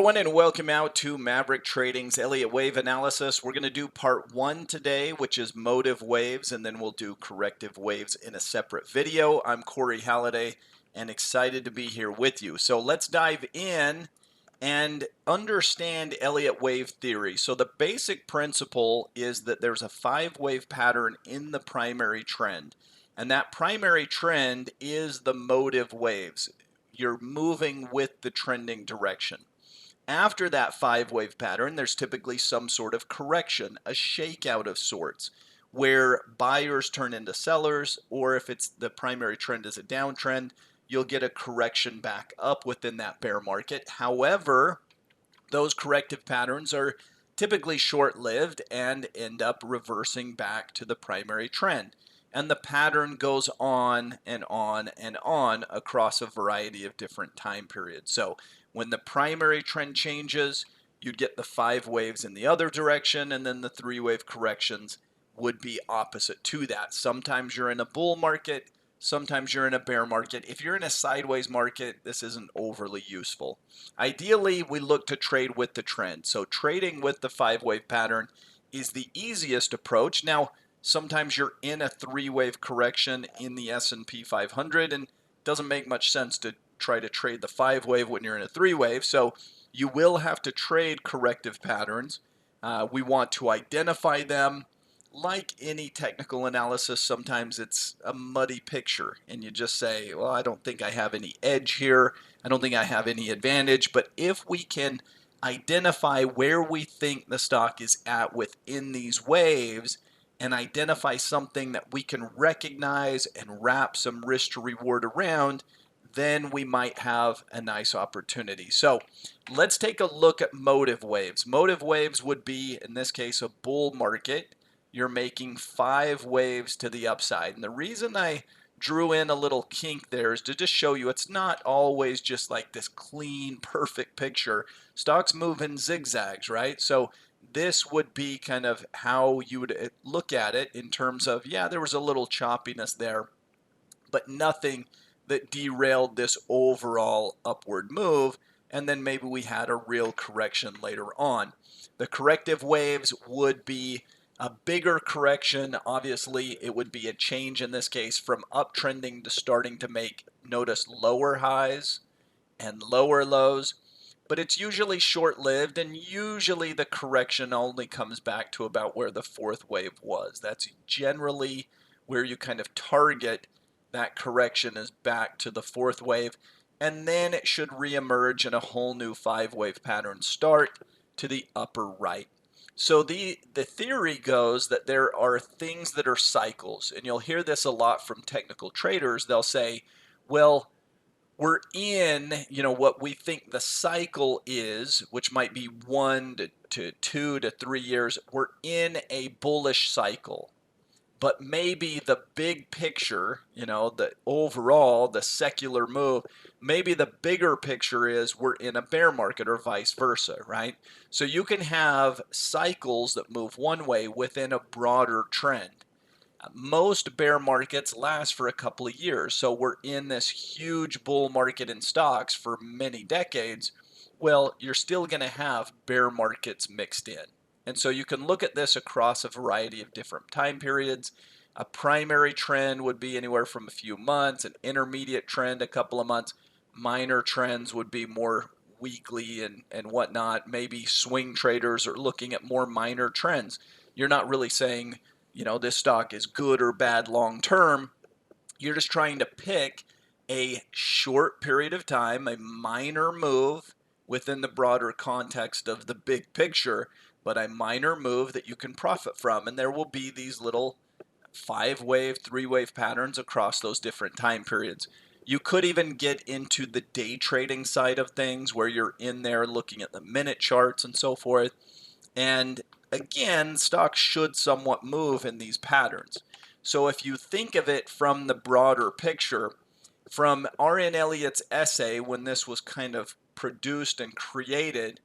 everyone, and welcome out to Maverick Trading's Elliott Wave analysis. We're going to do part 1 today, which is motive waves, and then we'll do corrective waves in a separate video. I'm Corey Halliday and excited to be here with you. So let's dive in and understand Elliott wave theory. So the basic principle is that there's a 5-wave pattern in the primary trend, and that primary trend is the motive waves. You're moving with the trending direction. After that 5-wave pattern, there's typically some sort of correction, a shakeout of sorts, where buyers turn into sellers, or if it's the primary trend is a downtrend, you'll get a correction back up within that bear market. However, those corrective patterns are typically short-lived and end up reversing back to the primary trend. And the pattern goes on and on and on across a variety of different time periods. So when the primary trend changes, you'd get the 5 waves in the other direction, and then the 3-wave corrections would be opposite to that. Sometimes you're in a bull market, sometimes you're in a bear market. If you're in a sideways market, this isn't overly useful. Ideally, we look to trade with the trend. So trading with the 5-wave pattern is the easiest approach. Now, sometimes you're in a 3-wave correction in the S&P 500, and it doesn't make much sense to try to trade the 5-wave when you're in a 3-wave. So you will have to trade corrective patterns. We want to identify them. Like any technical analysis, sometimes it's a muddy picture, and you just say, well, I don't think I have any edge here. I don't think I have any advantage. But if we can identify where we think the stock is at within these waves, and identify something that we can recognize and wrap some risk to reward around, then we might have a nice opportunity. So let's take a look at motive waves. Motive waves would be, in this case, a bull market. You're making 5 waves to the upside. And the reason I drew in a little kink there is to just show you it's not always just like this clean, perfect picture. Stocks move in zigzags, right? So this would be kind of how you would look at it in terms of, yeah, there was a little choppiness there, but nothing that derailed this overall upward move. And then maybe we had a real correction later on. The corrective waves would be a bigger correction. Obviously, it would be a change in this case from uptrending to starting to make, notice, lower highs and lower lows. But it's usually short-lived, and usually the correction only comes back to about where the 4th wave was. That's generally where you kind of target that correction is back to the 4th wave, and then it should reemerge in a whole new 5-wave pattern start to the upper right. So the theory goes that there are things that are cycles, and you'll hear this a lot from technical traders. They'll say, well, we're in, what we think the cycle is, which might be 1 to 2 to 3 years. We're in a bullish cycle. But maybe the big picture, the overall, the secular move, maybe the bigger picture is we're in a bear market or vice versa, right? So you can have cycles that move one way within a broader trend. Most bear markets last for a couple of years, so we're in this huge bull market in stocks for many decades. Well, you're still going to have bear markets mixed in. And so you can look at this across a variety of different time periods. A primary trend would be anywhere from a few months, an intermediate trend a couple of months. Minor trends would be more weekly and whatnot. Maybe swing traders are looking at more minor trends. You're not really saying, this stock is good or bad long term. You're just trying to pick a short period of time, a minor move within the broader context of the big picture, but a minor move that you can profit from. And there will be these little 5-wave, 3-wave patterns across those different time periods. You could even get into the day trading side of things where you're in there looking at the minute charts and so forth. And again, stocks should somewhat move in these patterns. So if you think of it from the broader picture, from R.N. Elliott's essay, when this was kind of produced and created,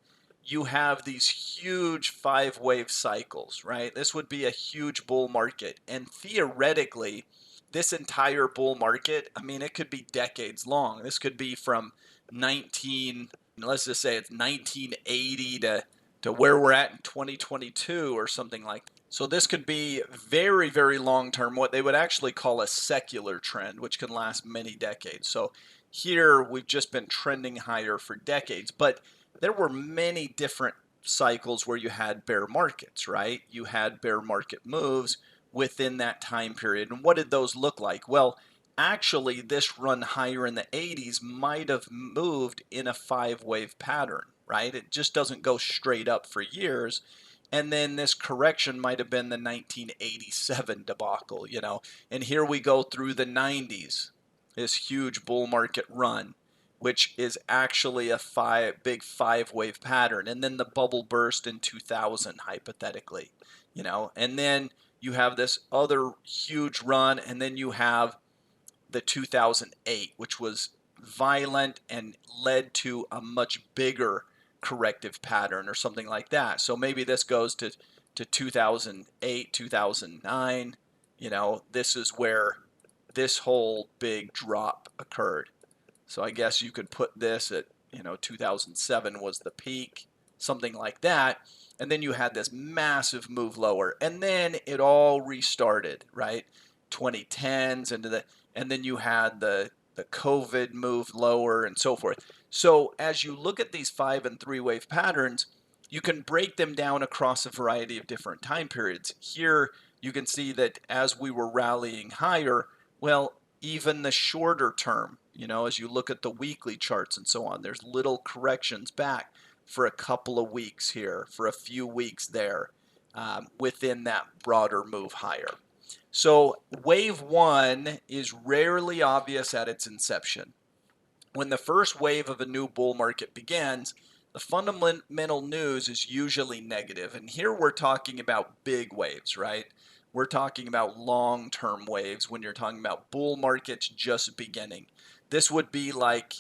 you have these huge 5-wave cycles, right? This would be a huge bull market. And theoretically, this entire bull market, it could be decades long. This could be from let's just say it's 1980 to where we're at in 2022 or something like that. So this could be very, very long term, what they would actually call a secular trend, which can last many decades. So here we've just been trending higher for decades, but there were many different cycles where you had bear markets, right? You had bear market moves within that time period. And what did those look like? Well, actually, this run higher in the 80s might have moved in a 5-wave pattern, right? It just doesn't go straight up for years. And then this correction might have been the 1987 debacle, And here we go through the 90s, this huge bull market run, which is actually a big 5-wave pattern. And then the bubble burst in 2000, hypothetically, And then you have this other huge run, and then you have the 2008, which was violent and led to a much bigger corrective pattern or something like that. So maybe this goes to 2008, 2009. This is where this whole big drop occurred. So I guess you could put this at, 2007 was the peak, something like that. And then you had this massive move lower. And then it all restarted, right? 2010s and then you had the COVID move lower and so forth. So as you look at these 5 and 3-wave patterns, you can break them down across a variety of different time periods. Here you can see that as we were rallying higher, well, even the shorter term, as you look at the weekly charts and so on, there's little corrections back for a couple of weeks here, for a few weeks there, within that broader move higher. So wave 1 is rarely obvious at its inception. When the first wave of a new bull market begins, the fundamental news is usually negative. And here we're talking about big waves, right? We're talking about long-term waves when you're talking about bull markets just beginning. This would be like,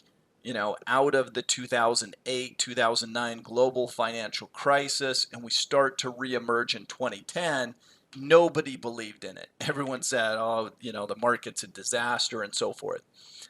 out of the 2008, 2009 global financial crisis, and we start to reemerge in 2010. Nobody believed in it. Everyone said, oh, the market's a disaster and so forth.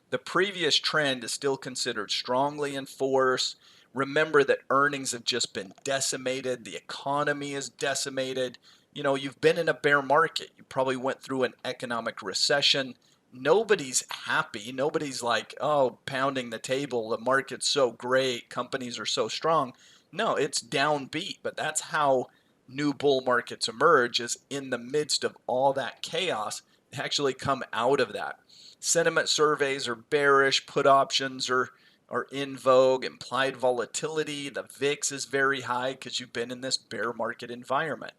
The previous trend is still considered strongly in force. Remember that earnings have just been decimated. The economy is decimated. You've been in a bear market. You probably went through an economic recession. Nobody's happy. Nobody's like, oh, pounding the table. The market's so great. Companies are so strong. No, it's downbeat. But that's how new bull markets emerge, is in the midst of all that chaos, they actually come out of that. Sentiment surveys are bearish, put options are in vogue, implied volatility, the VIX is very high because you've been in this bear market environment.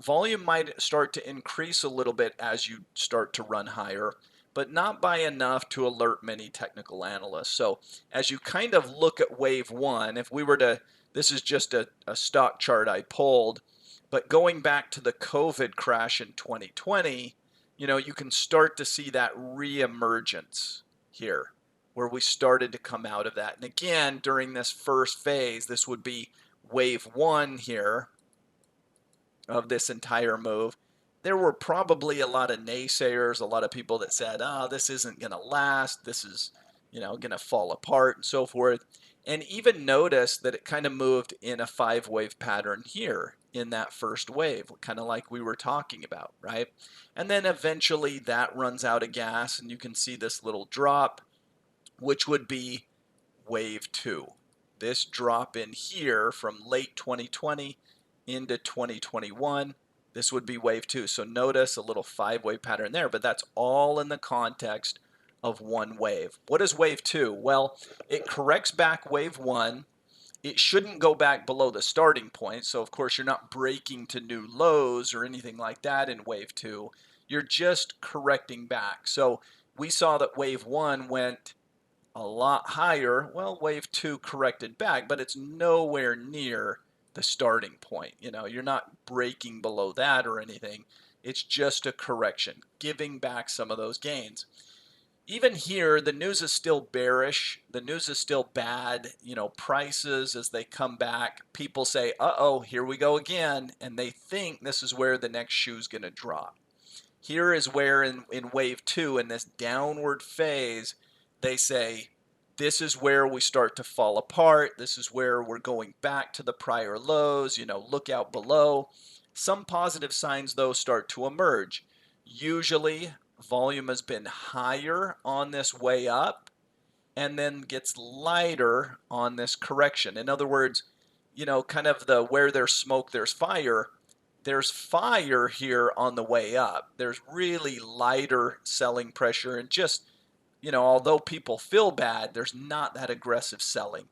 Volume might start to increase a little bit as you start to run higher, but not by enough to alert many technical analysts. So as you kind of look at wave 1, if we were to, this is just a stock chart I pulled, but going back to the COVID crash in 2020, you can start to see that reemergence here, where we started to come out of that. And again, during this first phase, this would be wave 1 here of this entire move. There were probably a lot of naysayers, a lot of people that said, oh, this isn't going to last. This is, going to fall apart and so forth. And even notice that it kind of moved in a 5-wave pattern here in that first wave, kind of like we were talking about, right? And then eventually that runs out of gas and you can see this little drop, which would be wave 2. This drop in here from late 2020 into 2021, this would be wave 2. So notice a little 5-wave pattern there, but that's all in the context of one wave. What is wave 2? Well, it corrects back wave 1. It shouldn't go back below the starting point. So of course you're not breaking to new lows or anything like that in wave 2. You're just correcting back. So we saw that wave 1 went a lot higher. Well, wave 2 corrected back, but it's nowhere near the starting point. You're not breaking below that or anything. It's just a correction, giving back some of those gains. Even here, the news is still bearish. The news is still bad. Prices, as they come back, people say, uh-oh, here we go again. And they think this is where the next shoe's going to drop. Here is where in wave 2, in this downward phase, they say, This is where we start to fall apart. This is where we're going back to the prior lows, look out below. Some positive signs, though, start to emerge. Usually, volume has been higher on this way up and then gets lighter on this correction. In other words, kind of the where there's smoke, there's fire. There's fire here on the way up. There's really lighter selling pressure and just although people feel bad, there's not that aggressive selling.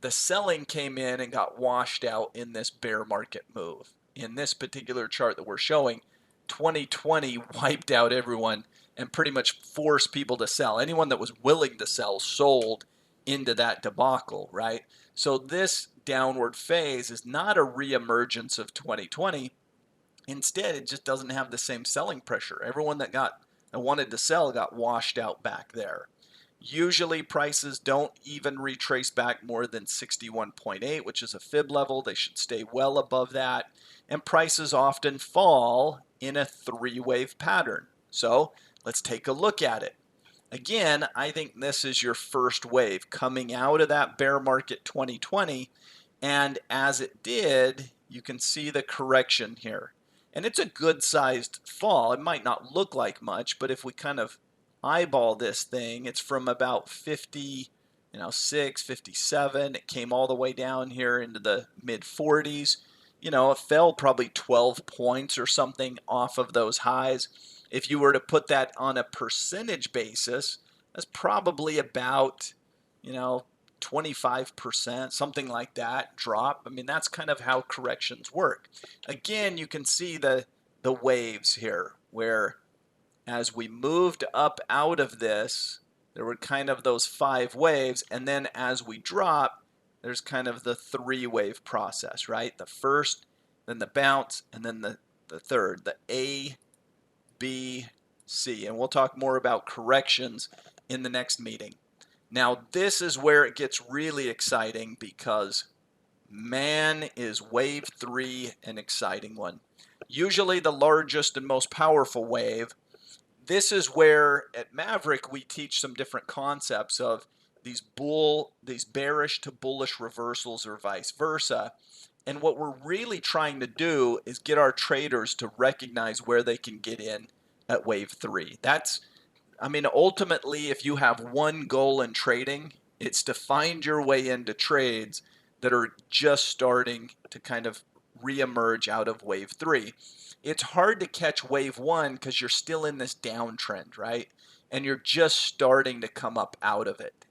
The selling came in and got washed out in this bear market move. In this particular chart that we're showing, 2020 wiped out everyone and pretty much forced people to sell. Anyone that was willing to sell sold into that debacle, right? So this downward phase is not a reemergence of 2020. Instead, it just doesn't have the same selling pressure. Everyone that wanted to sell got washed out back there. Usually prices don't even retrace back more than 61.8, which is a fib level. They should stay well above that. And prices often fall in a three-wave pattern. So let's take a look at it. Again, I think this is your first wave coming out of that bear market 2020. And as it did, you can see the correction here. And it's a good-sized fall. It might not look like much, but if we kind of eyeball this thing, it's from about 56, 57. It came all the way down here into the mid-40s. It fell probably 12 points or something off of those highs. If you were to put that on a percentage basis, that's probably about, 25%, something like that drop. I mean, that's kind of how corrections work. Again, you can see the waves here where as we moved up out of this, there were kind of those 5 waves, and then as we drop, there's kind of the 3-wave process, right? The first, then the bounce, and then the third, the A, B, C. And we'll talk more about corrections in the next meeting. Now, this is where it gets really exciting because, man, is wave 3 an exciting one. Usually the largest and most powerful wave. This is where at Maverick we teach some different concepts of these bearish to bullish reversals or vice versa. And what we're really trying to do is get our traders to recognize where they can get in at wave 3. Ultimately, if you have one goal in trading, it's to find your way into trades that are just starting to kind of reemerge out of wave 3. It's hard to catch wave 1 because you're still in this downtrend, right? And you're just starting to come up out of it.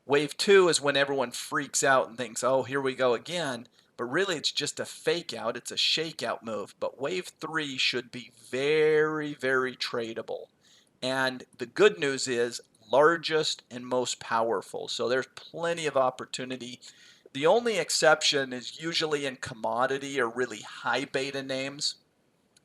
Wave 2 is when everyone freaks out and thinks, oh, here we go again. But really, it's just a fake out. It's a shakeout move. But wave 3 should be very, very tradable. And the good news is largest and most powerful. So there's plenty of opportunity. The only exception is usually in commodity or really high beta names.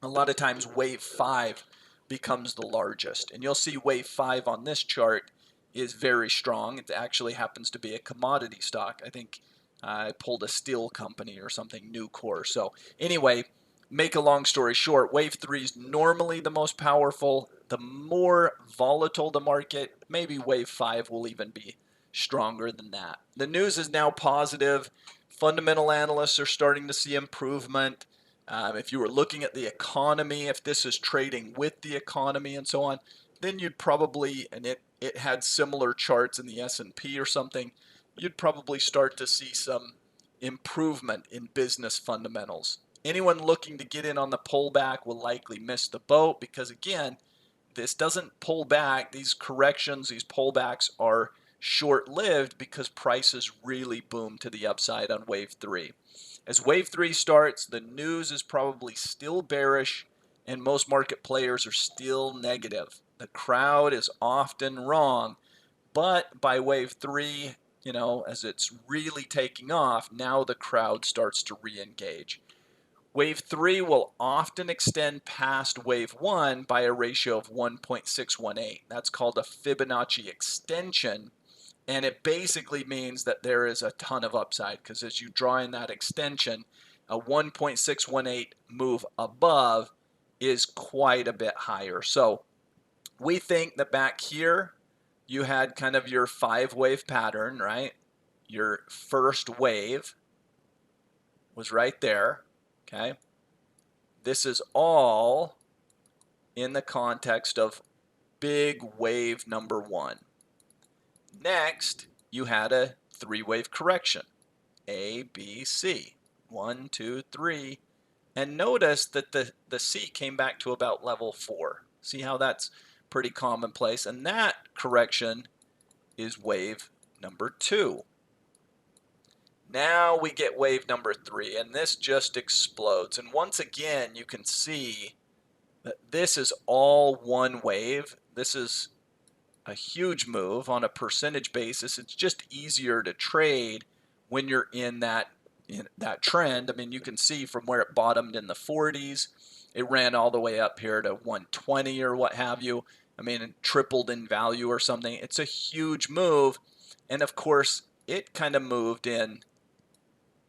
A lot of times wave 5 becomes the largest. And you'll see wave 5 on this chart is very strong. It actually happens to be a commodity stock. I think I pulled a steel company or something, Nucor. So anyway, make a long story short, wave 3 is normally the most powerful. The more volatile the market, maybe wave 5 will even be stronger than that. The news is now positive. Fundamental analysts are starting to see improvement. If you were looking at the economy, if this is trading with the economy and so on, then you'd probably, and it had similar charts in the S&P or something, you'd probably start to see some improvement in business fundamentals. Anyone looking to get in on the pullback will likely miss the boat because, again, this doesn't pull back. These corrections, these pullbacks are short-lived because prices really boom to the upside on wave 3. As wave 3 starts, the news is probably still bearish and most market players are still negative. The crowd is often wrong, but by wave 3, as it's really taking off, now the crowd starts to re-engage. Wave 3 will often extend past wave 1 by a ratio of 1.618. That's called a Fibonacci extension, and it basically means that there is a ton of upside because as you draw in that extension, a 1.618 move above is quite a bit higher. So we think that back here, you had kind of your 5-wave pattern, right? Your first wave was right there, okay? This is all in the context of big wave number 1. Next, you had a 3-wave correction, A, B, C, 1, 2, 3, and notice that the C came back to about level 4. See how that's pretty commonplace, and that correction is wave number 2. Now we get wave number 3, and this just explodes. And once again, you can see that this is all one wave. This is a huge move on a percentage basis. It's just easier to trade when you're in that trend. I mean, you can see from where it bottomed in the 40s, it ran all the way up here to 120 or what have you. I mean, it tripled in value or something. It's a huge move. And of course, it kind of moved in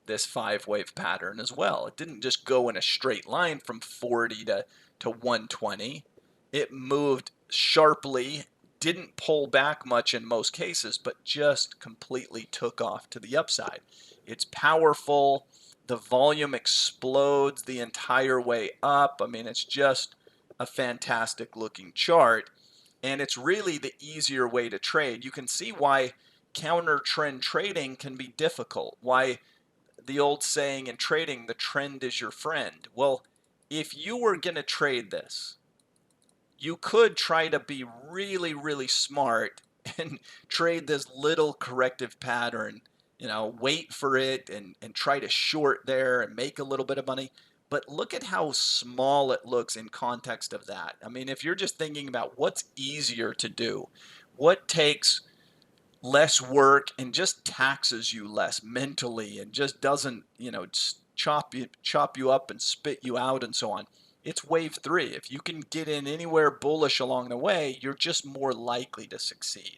this 5-wave pattern as well. It didn't just go in a straight line from 40 to 120. It moved sharply, didn't pull back much in most cases, but just completely took off to the upside. It's powerful. The volume explodes the entire way up. I mean, it's just a fantastic looking chart. And it's really the easier way to trade. You can see why counter trend trading can be difficult. Why the old saying in trading, the trend is your friend. Well, if you were going to trade this, you could try to be really, really smart and trade this little corrective pattern, wait for it and try to short there and make a little bit of money. But look at how small it looks in context of that. I mean, if you're just thinking about what's easier to do, what takes less work and just taxes you less mentally and just doesn't, chop you up and spit you out and so on. It's wave 3. If you can get in anywhere bullish along the way, you're just more likely to succeed.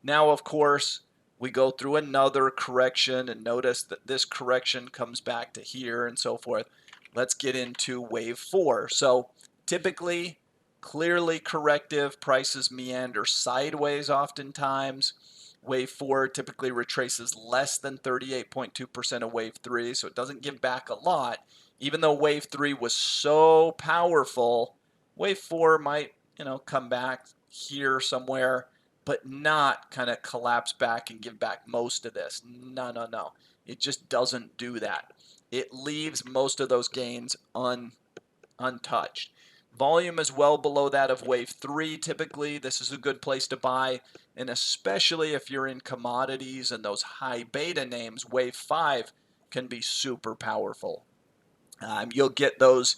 Now, of course, we go through another correction and notice that this correction comes back to here and so forth. Let's get into wave 4. So typically, clearly corrective, prices meander sideways oftentimes. Wave 4 typically retraces less than 38.2% of wave 3, so it doesn't give back a lot. Even though wave 3 was so powerful, wave 4 might, come back here somewhere, but not kind of collapse back and give back most of this. No, no, no. It just doesn't do that. It leaves most of those gains untouched. Volume is well below that of wave 3 typically. This is a good place to buy, and especially if you're in commodities and those high beta names, wave 5 can be super powerful. You'll get those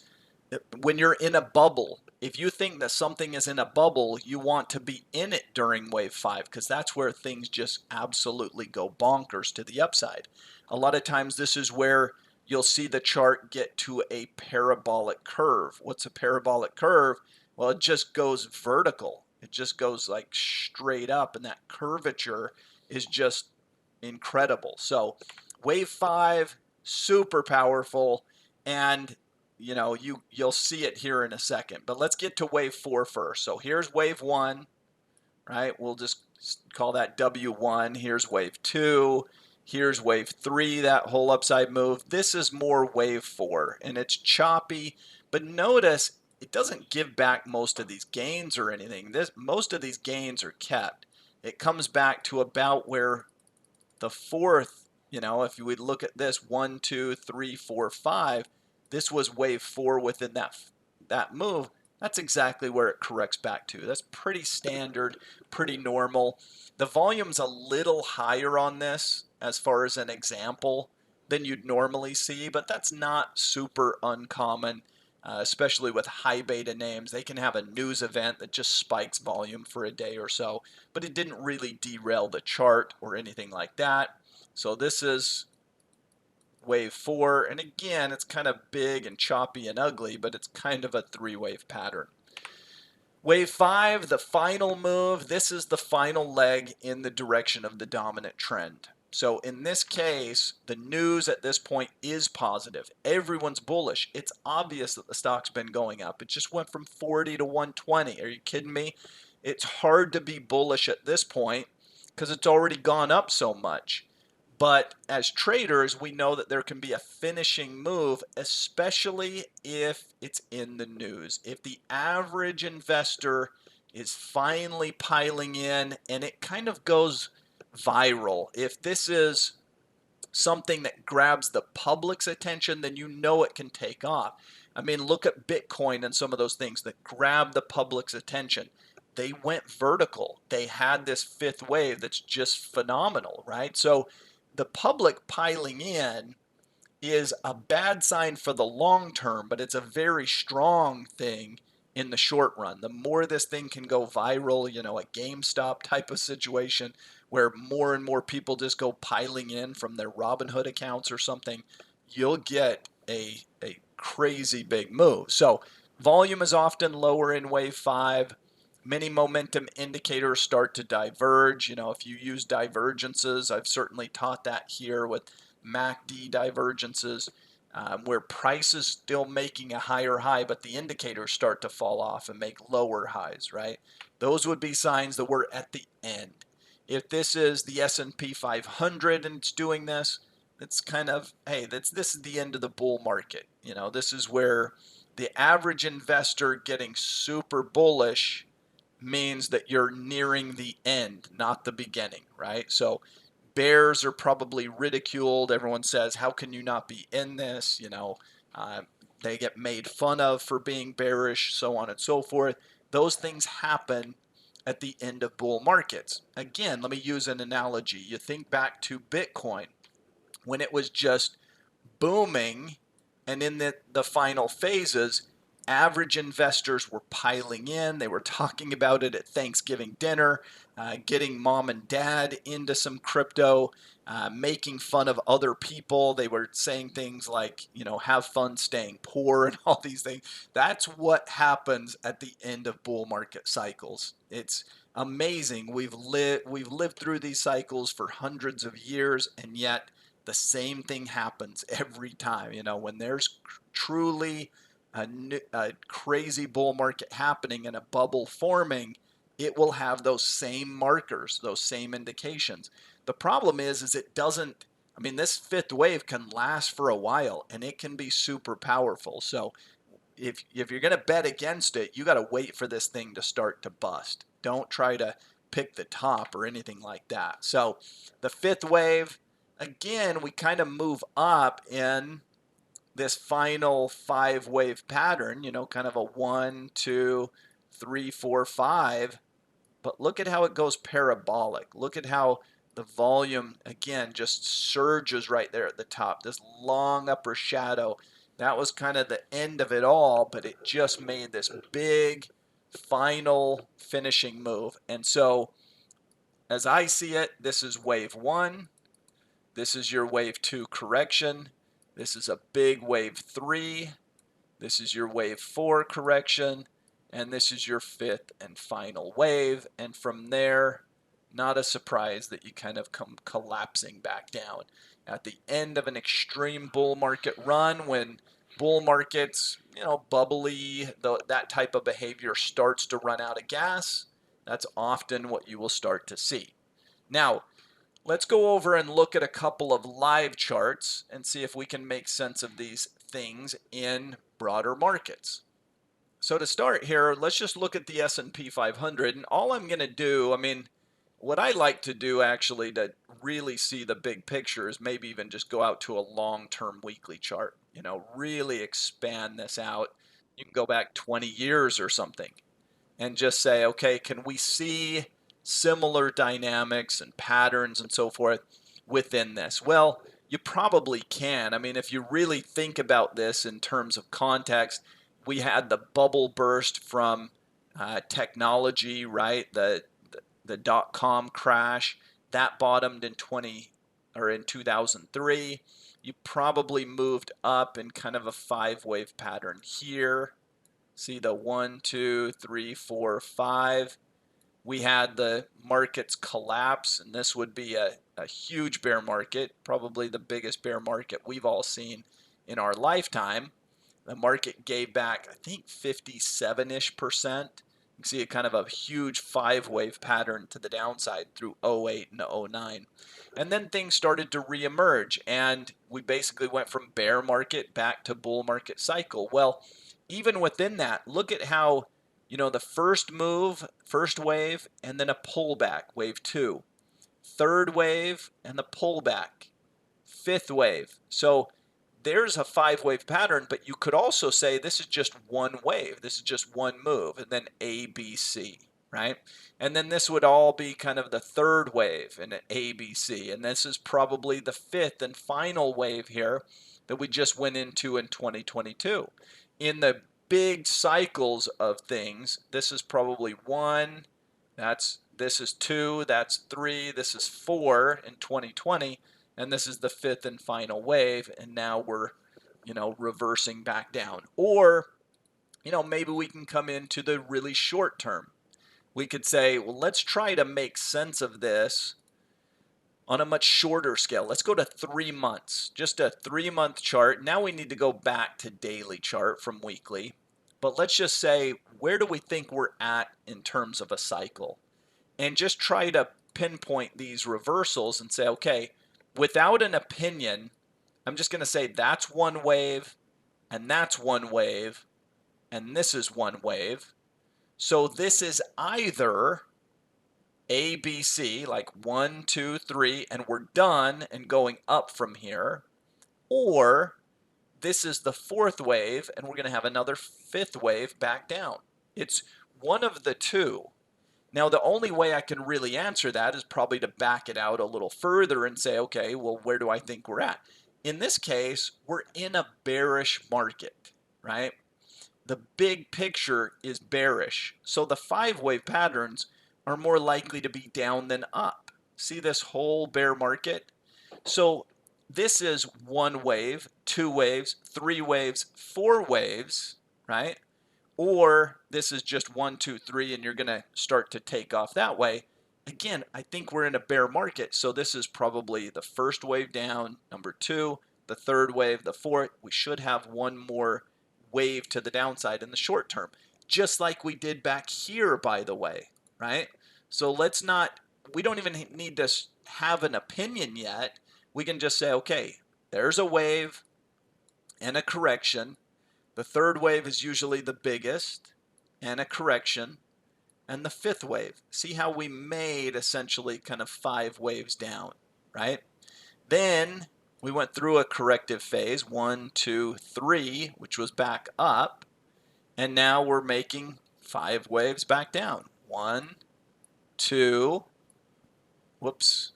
when you're in a bubble. If you think that something is in a bubble, you want to be in it during wave 5 because that's where things just absolutely go bonkers to the upside. A lot of times this is where you'll see the chart get to a parabolic curve. What's a parabolic curve? Well, it just goes vertical. It just goes like straight up, and that curvature is just incredible. So wave 5, super powerful, and you'll see it here in a second. But let's get to wave 4 first. So here's wave 1, right? We'll just call that W1. Here's wave 2. Here's wave 3, that whole upside move. This is more wave 4, and it's choppy. But notice it doesn't give back most of these gains or anything. Most of these gains are kept. It comes back to about where the 4th, if you would look at this, 1, 2, 3, 4, 5, this was wave 4 within that move. That's exactly where it corrects back to. That's pretty standard, pretty normal. The volume's a little higher on this as far as an example than you'd normally see, but that's not super uncommon, especially with high beta names. They can have a news event that just spikes volume for a day or so, but it didn't really derail the chart or anything like that. So this is wave 4, and again, it's kind of big and choppy and ugly, but it's kind of a 3-wave pattern. Wave 5, the final move, this is the final leg in the direction of the dominant trend. So in this case, the news at this point is positive. Everyone's bullish. It's obvious that the stock's been going up. It just went from 40 to 120. Are you kidding me? it's hard to be bullish at this point because it's already gone up so much. But as traders, we know that there can be a finishing move, especially if it's in the news. If the average investor is finally piling in and it kind of goes viral, if this is something that grabs the public's attention, then you know it can take off. I mean, look at Bitcoin and some of those things that grab the public's attention. They went vertical. They had this fifth wave that's just phenomenal, right? So the public piling in is a bad sign for the long term, but it's a very strong thing in the short run. The more this thing can go viral, a GameStop type of situation where more and more people just go piling in from their Robinhood accounts or something, you'll get a crazy big move. So volume is often lower in wave 5. Many momentum indicators start to diverge. If you use divergences, I've certainly taught that here with MACD divergences, where price is still making a higher high, but the indicators start to fall off and make lower highs, right? Those would be signs that we're at the end. If this is the S&P 500 and it's doing this, it's kind of, hey, this is the end of the bull market. This is where the average investor getting super bullish means that you're nearing the end, not the beginning, right? So bears are probably ridiculed. Everyone says, how can you not be in this? They get made fun of for being bearish, so on and so forth. Those things happen at the end of bull markets. Again, let me use an analogy. You think back to Bitcoin when it was just booming, and in the final phases, average investors were piling in. They were talking about it at Thanksgiving dinner, getting mom and dad into some crypto, making fun of other people. They were saying things like, have fun staying poor and all these things. That's what happens at the end of bull market cycles. It's amazing. We've lived through these cycles for hundreds of years, and yet the same thing happens every time. When there's truly a crazy bull market happening and a bubble forming, it will have those same markers, those same indications. The problem is it doesn't. I mean, this fifth wave can last for a while, and it can be super powerful. So if you're going to bet against it, you got to wait for this thing to start to bust. Don't try to pick the top or anything like that. So the fifth wave, again, we kind of move up in this final 5-wave pattern, kind of a 1, 2, 3, 4, 5. But look at how it goes parabolic. Look at how the volume, again, just surges right there at the top. This long upper shadow, that was kind of the end of it all, but it just made this big final finishing move. And so, as I see it, this is wave 1. This is your wave 2 correction. This is a big wave 3. This is your wave 4 correction. And this is your fifth and final wave. And from there, not a surprise that you kind of come collapsing back down. At the end of an extreme bull market run, when bull markets, bubbly, that type of behavior starts to run out of gas, that's often what you will start to see. Now, let's go over and look at a couple of live charts and see if we can make sense of these things in broader markets. So to start here, let's just look at the S&P 500. And all I'm going to do, what I like to do actually to really see the big picture is maybe even just go out to a long-term weekly chart. Really expand this out. You can go back 20 years or something and just say, okay, can we see similar dynamics and patterns and so forth within this? Well, you probably can. If you really think about this in terms of context, we had the bubble burst from technology, right? The dot-com crash that bottomed in 2003. You probably moved up in kind of a 5-wave pattern here. See the 1, 2, 3, 4, 5. We had the markets collapse, and this would be a huge bear market, probably the biggest bear market we've all seen in our lifetime. The market gave back, I think, 57-ish%, You see a kind of a huge 5-wave pattern to the downside through '08 and '09. And then things started to reemerge, and we basically went from bear market back to bull market cycle. Well, even within that, look at how, the first move, first wave, and then a pullback, wave 2. Third wave, and the pullback. Fifth wave. So there's a 5-wave pattern, but you could also say this is just one wave. This is just one move, and then A, B, C, right? And then this would all be kind of the third wave and an A, B, C. And this is probably the fifth and final wave here that we just went into in 2022. In the big cycles of things, this is probably 1, this is 2, that's 3, this is 4 in 2020. And this is the fifth and final wave, and now we're, reversing back down. Or, maybe we can come into the really short term. We could say, well, let's try to make sense of this on a much shorter scale. Let's go to 3 months, just a 3-month chart. Now we need to go back to daily chart from weekly. But let's just say, where do we think we're at in terms of a cycle? And just try to pinpoint these reversals and say, okay, without an opinion, I'm just going to say that's one wave, and that's one wave, and this is one wave. So this is either A, B, C, like 1, 2, 3, and we're done and going up from here, or this is the fourth wave, and we're going to have another fifth wave back down. It's one of the two. Now, the only way I can really answer that is probably to back it out a little further and say, okay, well, where do I think we're at? In this case, we're in a bearish market, right? The big picture is bearish. So the 5-wave patterns are more likely to be down than up. See this whole bear market? So this is 1 wave, 2 waves, 3 waves, 4 waves, right? Or this is just 1, 2, 3, and you're going to start to take off that way. Again, I think we're in a bear market, so this is probably the first wave down, number 2, the third wave, the fourth. We should have one more wave to the downside in the short term, just like we did back here, by the way, right? So we don't even need to have an opinion yet. We can just say, okay, there's a wave and a correction. The third wave is usually the biggest, and a correction, and the fifth wave. See how we made essentially kind of 5 waves down, right? Then we went through a corrective phase, 1, 2, 3, which was back up, and now we're making 5 waves back down. 1, 2, whoops,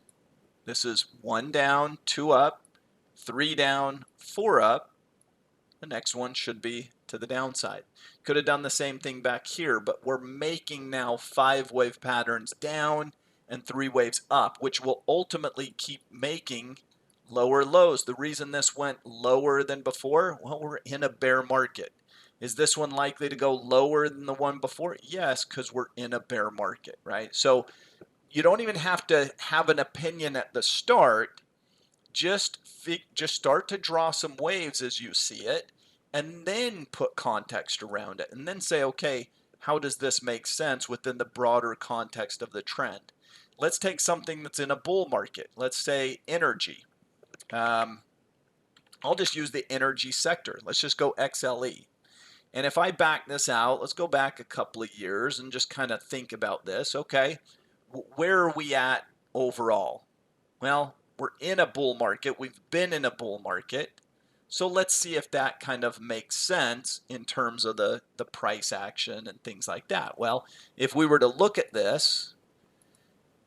this is 1 down, 2 up, 3 down, 4 up. The next one should be to the downside. Could have done the same thing back here, but we're making now 5-wave patterns down and 3 waves up, which will ultimately keep making lower lows. The reason this went lower than before, well, we're in a bear market. Is this one likely to go lower than the one before? Yes, because we're in a bear market, right? So you don't even have to have an opinion at the start. Just start to draw some waves as you see it, and then put context around it, and then say, okay, how does this make sense within the broader context of the trend? Let's take something that's in a bull market. Let's say energy. I'll just use the energy sector. Let's just go XLE. And if I back this out, let's go back a couple of years and just kind of think about this. Okay, where are we at overall? Well, we're in a bull market. We've been in a bull market. So let's see if that kind of makes sense in terms of the price action and things like that. Well, if we were to look at this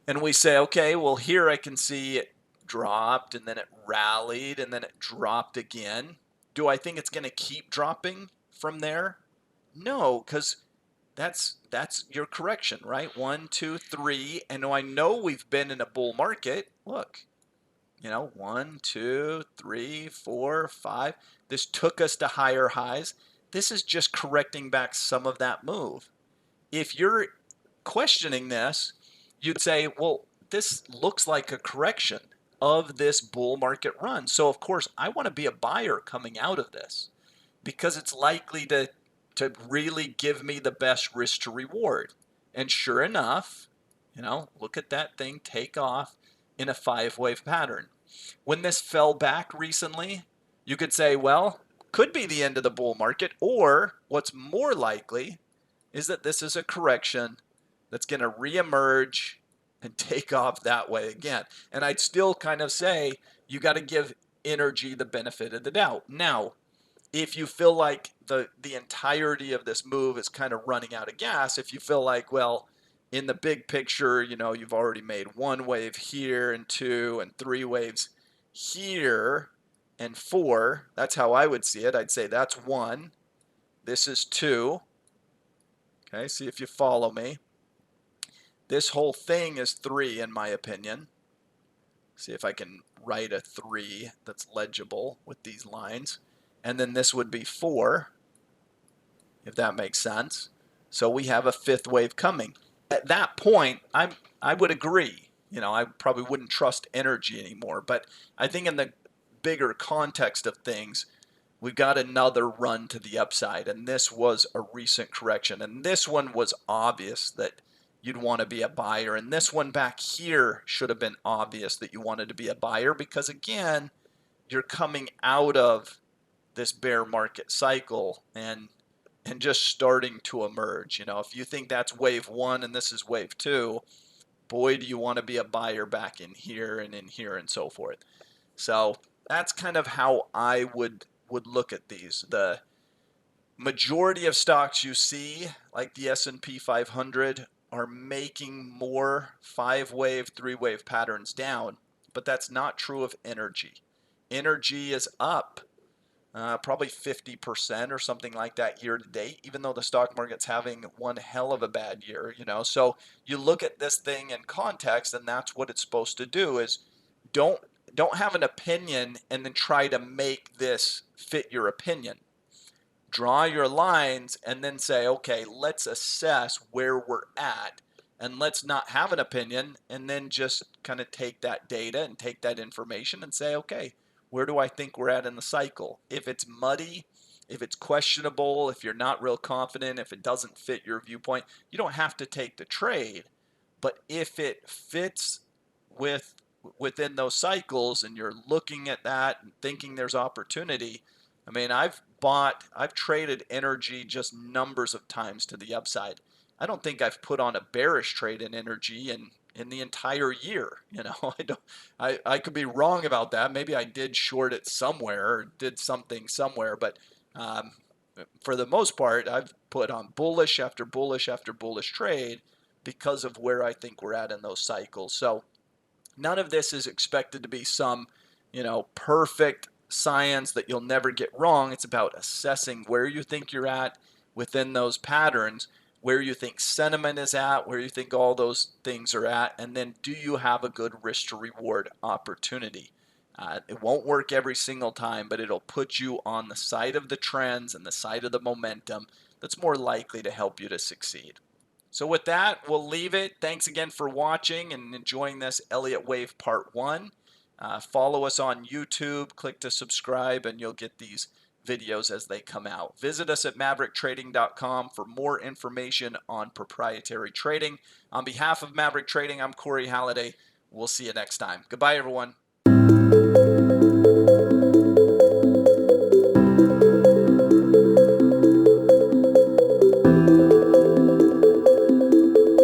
and we say, okay, well, here I can see it dropped and then it rallied and then it dropped again. Do I think it's going to keep dropping from there? No, because that's your correction, right? 1, 2, 3. And I know we've been in a bull market. Look. 1, 2, 3, 4, 5. This took us to higher highs. This is just correcting back some of that move. If you're questioning this, you'd say, well, this looks like a correction of this bull market run. So, of course, I want to be a buyer coming out of this because it's likely to to really give me the best risk to reward. And sure enough, look at that thing take off in a 5-wave pattern. When this fell back recently, you could say, well, could be the end of the bull market, or what's more likely is that this is a correction that's going to reemerge and take off that way again. And I'd still kind of say you got to give energy the benefit of the doubt. Now, if you feel like the entirety of this move is kind of running out of gas, if you feel like, well, in the big picture, you've already made 1 wave here and 2 and 3 waves here and 4. That's how I would see it. I'd say that's 1. This is 2. Okay, see if you follow me. This whole thing is 3 in my opinion. See if I can write a 3 that's legible with these lines. And then this would be 4, if that makes sense. So we have a 5th wave coming. At that point, I would agree. I probably wouldn't trust energy anymore. But I think in the bigger context of things, we've got another run to the upside. And this was a recent correction. And this one was obvious that you'd want to be a buyer. And this one back here should have been obvious that you wanted to be a buyer, because again, you're coming out of this bear market cycle and just starting to emerge. If you think that's wave 1 and this is wave 2, boy, do you want to be a buyer back in here and in here and so forth. So that's kind of how I would look at these. The majority of stocks you see, like the S&P 500, are making more 5-wave, 3-wave patterns down, but that's not true of energy. Energy is up probably 50% or something like that year to date, even though the stock market's having one hell of a bad year, So you look at this thing in context, and that's what it's supposed to do, is don't have an opinion and then try to make this fit your opinion. Draw your lines and then say, okay, let's assess where we're at, and let's not have an opinion and then just kind of take that data and take that information and say, okay, where do I think we're at in the cycle? If it's muddy, if it's questionable, if you're not real confident, if it doesn't fit your viewpoint, you don't have to take the trade. But if it fits within those cycles and you're looking at that and thinking there's opportunity, I mean, I've traded energy just numbers of times to the upside. I don't think I've put on a bearish trade in energy in the entire year. I could be wrong about that. Maybe I did short it somewhere or did something somewhere, but for the most part, I've put on bullish after bullish after bullish trade because of where I think we're at in those cycles. So none of this is expected to be some, perfect science that you'll never get wrong. It's about assessing where you think you're at within those patterns, where you think sentiment is at, where you think all those things are at, and then do you have a good risk to reward opportunity? It won't work every single time, but it'll put you on the side of the trends and the side of the momentum that's more likely to help you to succeed. So with that, we'll leave it. Thanks again for watching and enjoying this Elliott Wave Part 1. Follow us on YouTube, click to subscribe, and you'll get these videos as they come out. Visit us at mavericktrading.com for more information on proprietary trading. On behalf of Maverick Trading, I'm Corey Halliday. We'll see you next time. Goodbye, everyone.